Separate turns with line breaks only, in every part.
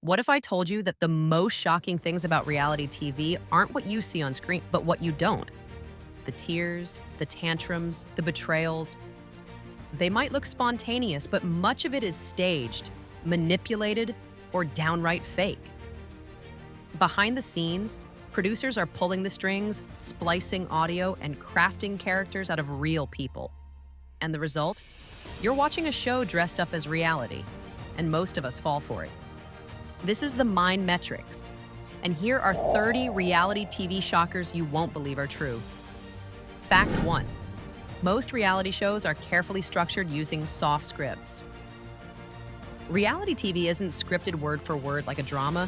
What if I told you that the most shocking things about reality TV aren't what you see on screen, but what you don't? The tears, the tantrums, the betrayals. They might look spontaneous, but much of it is staged, manipulated, or downright fake. Behind the scenes, producers are pulling the strings, splicing audio, and crafting characters out of real people. And the result? You're watching a show dressed up as reality, and most of us fall for it. This is the Mind Metrics, and here are 30 reality TV shockers you won't believe are true. Fact 1. Most reality shows are carefully structured using soft scripts. Reality TV isn't scripted word for word like a drama,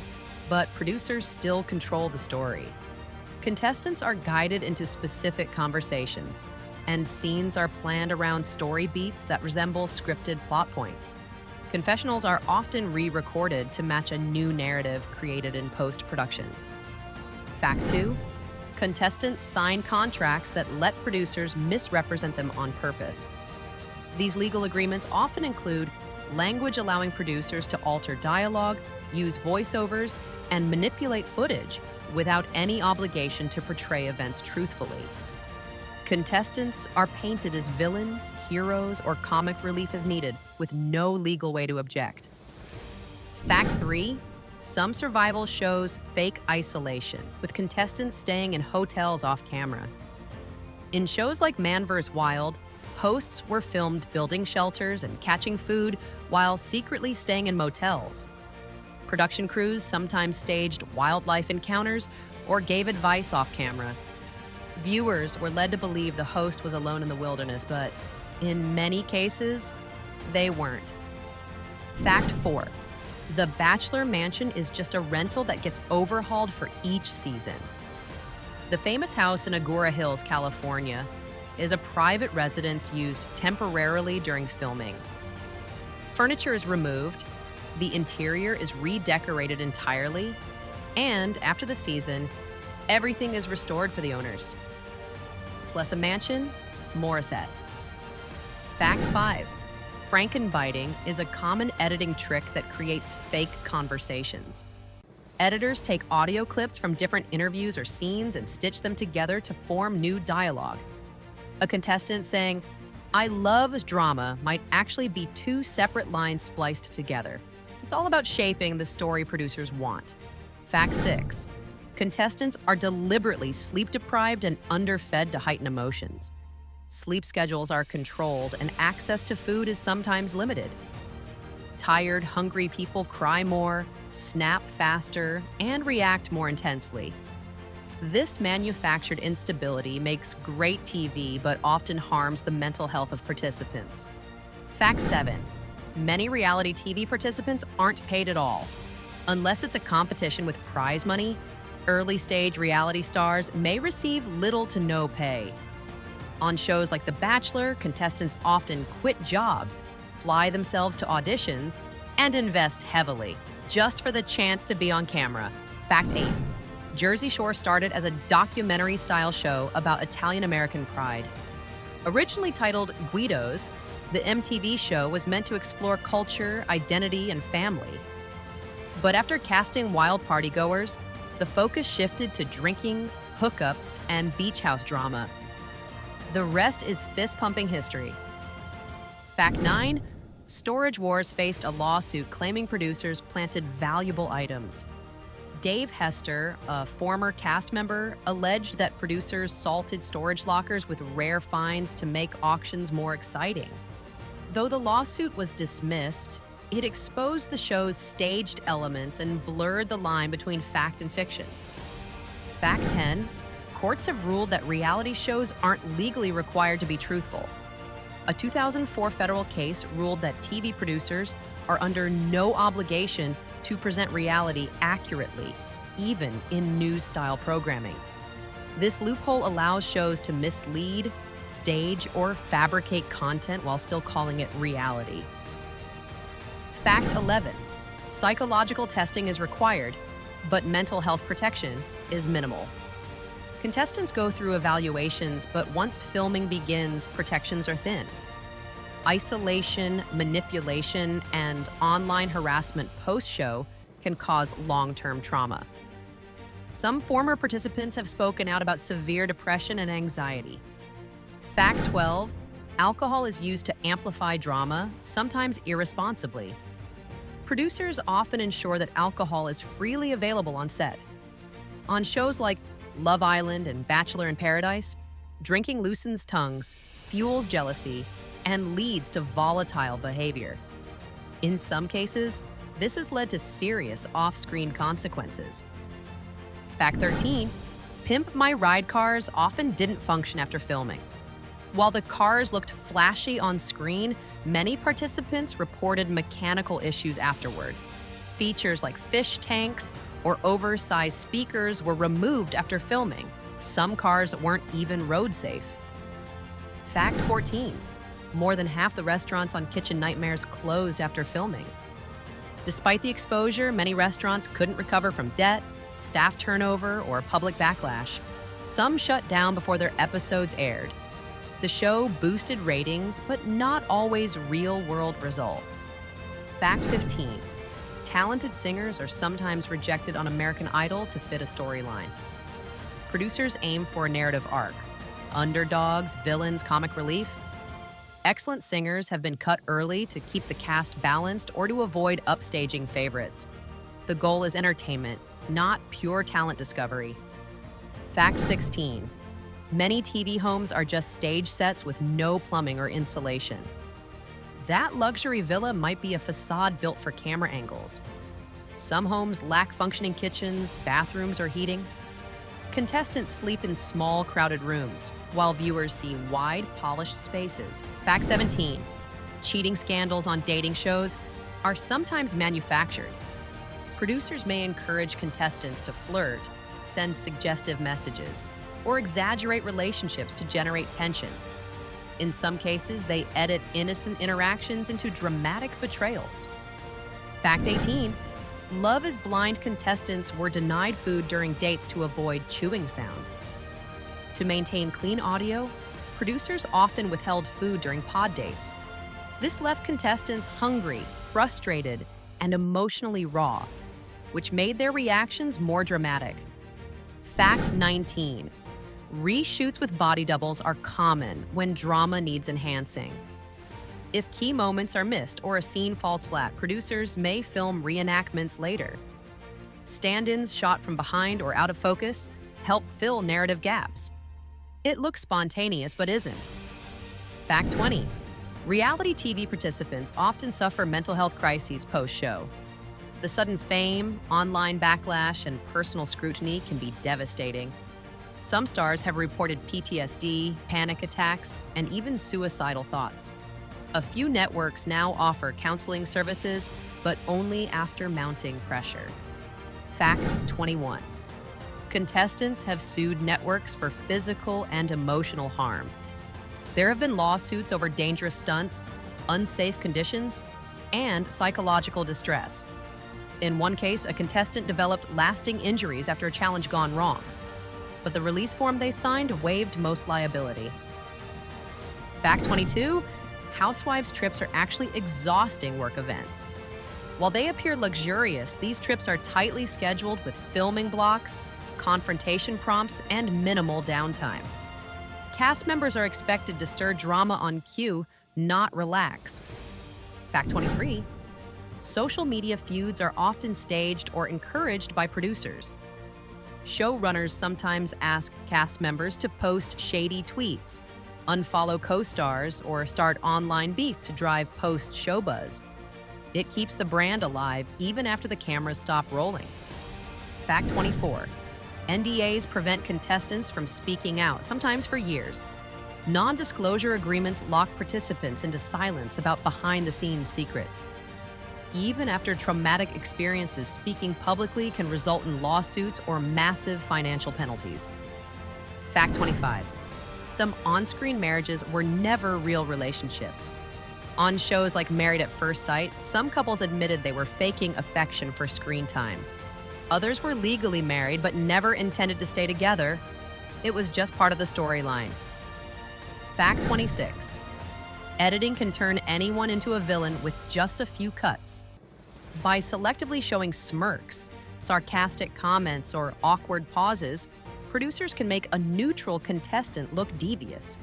but producers still control the story. Contestants are guided into specific conversations, and scenes are planned around story beats that resemble scripted plot points. Confessionals are often re-recorded to match a new narrative created in post-production. Fact 2. Contestants sign contracts that let producers misrepresent them on purpose. These legal agreements often include language allowing producers to alter dialogue, use voiceovers, and manipulate footage without any obligation to portray events truthfully. Contestants are painted as villains, heroes, or comic relief as needed, with no legal way to object. Fact 3. Some survival shows fake isolation, with contestants staying in hotels off camera. In shows like Man vs. Wild, hosts were filmed building shelters and catching food while secretly staying in motels. Production crews sometimes staged wildlife encounters or gave advice off camera. Viewers were led to believe the host was alone in the wilderness, but in many cases, they weren't. Fact 4. The Bachelor Mansion is just a rental that gets overhauled for each season. The famous house in Agoura Hills, California, is a private residence used temporarily during filming. Furniture is removed, the interior is redecorated entirely, and after the season, everything is restored for the owners. It's less a mansion, more a set. Fact 5. Frankenbiting is a common editing trick that creates fake conversations. Editors take audio clips from different interviews or scenes and stitch them together to form new dialogue. A contestant saying, "I love drama," might actually be two separate lines spliced together. It's all about shaping the story producers want. Fact 6. Contestants are deliberately sleep-deprived and underfed to heighten emotions. Sleep schedules are controlled, and access to food is sometimes limited. Tired, hungry people cry more, snap faster, and react more intensely. This manufactured instability makes great TV, but often harms the mental health of participants. Fact 7. Many reality TV participants aren't paid at all. Unless it's a competition with prize money, early-stage reality stars may receive little to no pay. On shows like The Bachelor, contestants often quit jobs, fly themselves to auditions, and invest heavily, just for the chance to be on camera. Fact 8. Jersey Shore started as a documentary-style show about Italian-American pride. Originally titled Guidos, the MTV show was meant to explore culture, identity, and family. But after casting wild partygoers, the focus shifted to drinking, hookups, and beach house drama. The rest is fist-pumping history. Fact 9. Storage Wars faced a lawsuit claiming producers planted valuable items. Dave Hester, a former cast member, alleged that producers salted storage lockers with rare finds to make auctions more exciting. Though the lawsuit was dismissed, it exposed the show's staged elements and blurred the line between fact and fiction. Fact 10. Courts have ruled that reality shows aren't legally required to be truthful. A 2004 federal case ruled that TV producers are under no obligation to present reality accurately, even in news-style programming. This loophole allows shows to mislead, stage, or fabricate content while still calling it reality. Fact 11. Psychological testing is required, but mental health protection is minimal. Contestants go through evaluations, but once filming begins, protections are thin. Isolation, manipulation, and online harassment post-show can cause long-term trauma. Some former participants have spoken out about severe depression and anxiety. Fact 12, alcohol is used to amplify drama, sometimes irresponsibly. Producers often ensure that alcohol is freely available on set. On shows like Love Island and Bachelor in Paradise, drinking loosens tongues, fuels jealousy, and leads to volatile behavior. In some cases, this has led to serious off-screen consequences. Fact 13, Pimp My Ride cars often didn't function after filming. While the cars looked flashy on screen, many participants reported mechanical issues afterward. Features like fish tanks or oversized speakers were removed after filming. Some cars weren't even road safe. Fact 14, more than half the restaurants on Kitchen Nightmares closed after filming. Despite the exposure, many restaurants couldn't recover from debt, staff turnover, or public backlash. Some shut down before their episodes aired. The show boosted ratings, but not always real-world results. Fact 15, talented singers are sometimes rejected on American Idol to fit a storyline. Producers aim for a narrative arc. Underdogs, villains, comic relief. Excellent singers have been cut early to keep the cast balanced or to avoid upstaging favorites. The goal is entertainment, not pure talent discovery. Fact 16, many TV homes are just stage sets with no plumbing or insulation. That luxury villa might be a facade built for camera angles. Some homes lack functioning kitchens, bathrooms, or heating. Contestants sleep in small, crowded rooms, while viewers see wide, polished spaces. Fact 17, cheating scandals on dating shows are sometimes manufactured. Producers may encourage contestants to flirt, send suggestive messages, or exaggerate relationships to generate tension. In some cases, they edit innocent interactions into dramatic betrayals. Fact 18, Love is Blind contestants were denied food during dates to avoid chewing sounds. To maintain clean audio, producers often withheld food during pod dates. This left contestants hungry, frustrated, and emotionally raw, which made their reactions more dramatic. Fact 19, reshoots with body doubles are common when drama needs enhancing. If key moments are missed or a scene falls flat, producers may film reenactments later. Stand-ins shot from behind or out of focus help fill narrative gaps. It looks spontaneous but isn't. Fact 20, reality TV participants often suffer mental health crises post-show. The sudden fame, online backlash, and personal scrutiny can be devastating. Some stars have reported PTSD, panic attacks, and even suicidal thoughts. A few networks now offer counseling services, but only after mounting pressure. Fact 21, contestants have sued networks for physical and emotional harm. There have been lawsuits over dangerous stunts, unsafe conditions, and psychological distress. In one case, a contestant developed lasting injuries after a challenge gone wrong, but the release form they signed waived most liability. Fact 22, housewives' trips are actually exhausting work events. While they appear luxurious, these trips are tightly scheduled with filming blocks, confrontation prompts, and minimal downtime. Cast members are expected to stir drama on cue, not relax. Fact 23, social media feuds are often staged or encouraged by producers. Showrunners sometimes ask cast members to post shady tweets, unfollow co-stars, or start online beef to drive post-show buzz. It keeps the brand alive even after the cameras stop rolling. Fact 24, NDAs prevent contestants from speaking out, sometimes for years. Non-disclosure agreements lock participants into silence about behind-the-scenes secrets. Even after traumatic experiences, speaking publicly can result in lawsuits or massive financial penalties. Fact 25, some on-screen marriages were never real relationships. On shows like Married at First Sight, some couples admitted they were faking affection for screen time. Others were legally married but never intended to stay together. It was just part of the storyline. Fact 26, editing can turn anyone into a villain with just a few cuts. By selectively showing smirks, sarcastic comments, or awkward pauses, producers can make a neutral contestant look devious.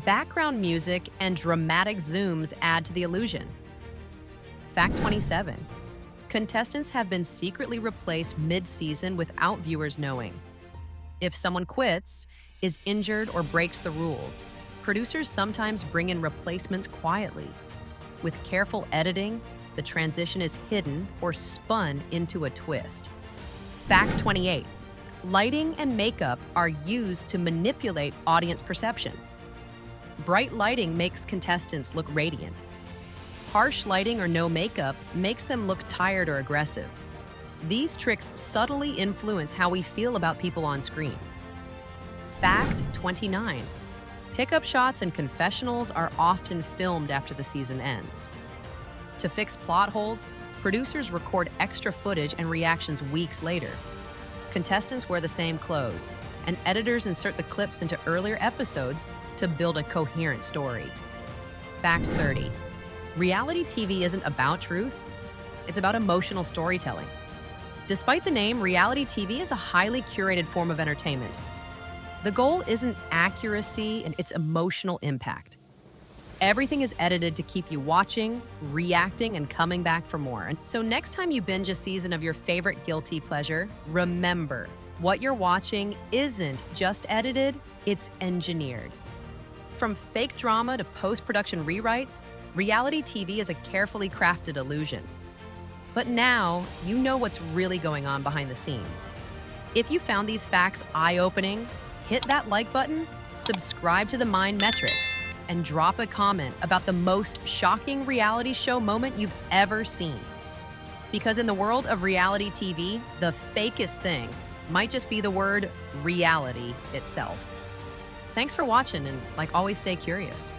Background music and dramatic zooms add to the illusion. Fact 27. Contestants have been secretly replaced mid-season without viewers knowing. If someone quits, is injured, or breaks the rules, producers sometimes bring in replacements quietly. With careful editing, the transition is hidden or spun into a twist. Fact 28. Lighting and makeup are used to manipulate audience perception. Bright lighting makes contestants look radiant. Harsh lighting or no makeup makes them look tired or aggressive. These tricks subtly influence how we feel about people on screen. Fact 29. Pickup shots and confessionals are often filmed after the season ends. To fix plot holes, producers record extra footage and reactions weeks later. Contestants wear the same clothes, and editors insert the clips into earlier episodes to build a coherent story. Fact 30. Reality TV isn't about truth, it's about emotional storytelling. Despite the name, reality TV is a highly curated form of entertainment. The goal isn't accuracy, and it's emotional impact. Everything is edited to keep you watching, reacting, and coming back for more. And so next time you binge a season of your favorite guilty pleasure, remember, what you're watching isn't just edited, it's engineered. From fake drama to post-production rewrites, reality TV is a carefully crafted illusion. But now, you know what's really going on behind the scenes. If you found these facts eye-opening, hit that like button, subscribe to the Mind Metrics, and drop a comment about the most shocking reality show moment you've ever seen. Because in the world of reality TV, the fakest thing might just be the word reality itself. Thanks for watching, and like always, stay curious.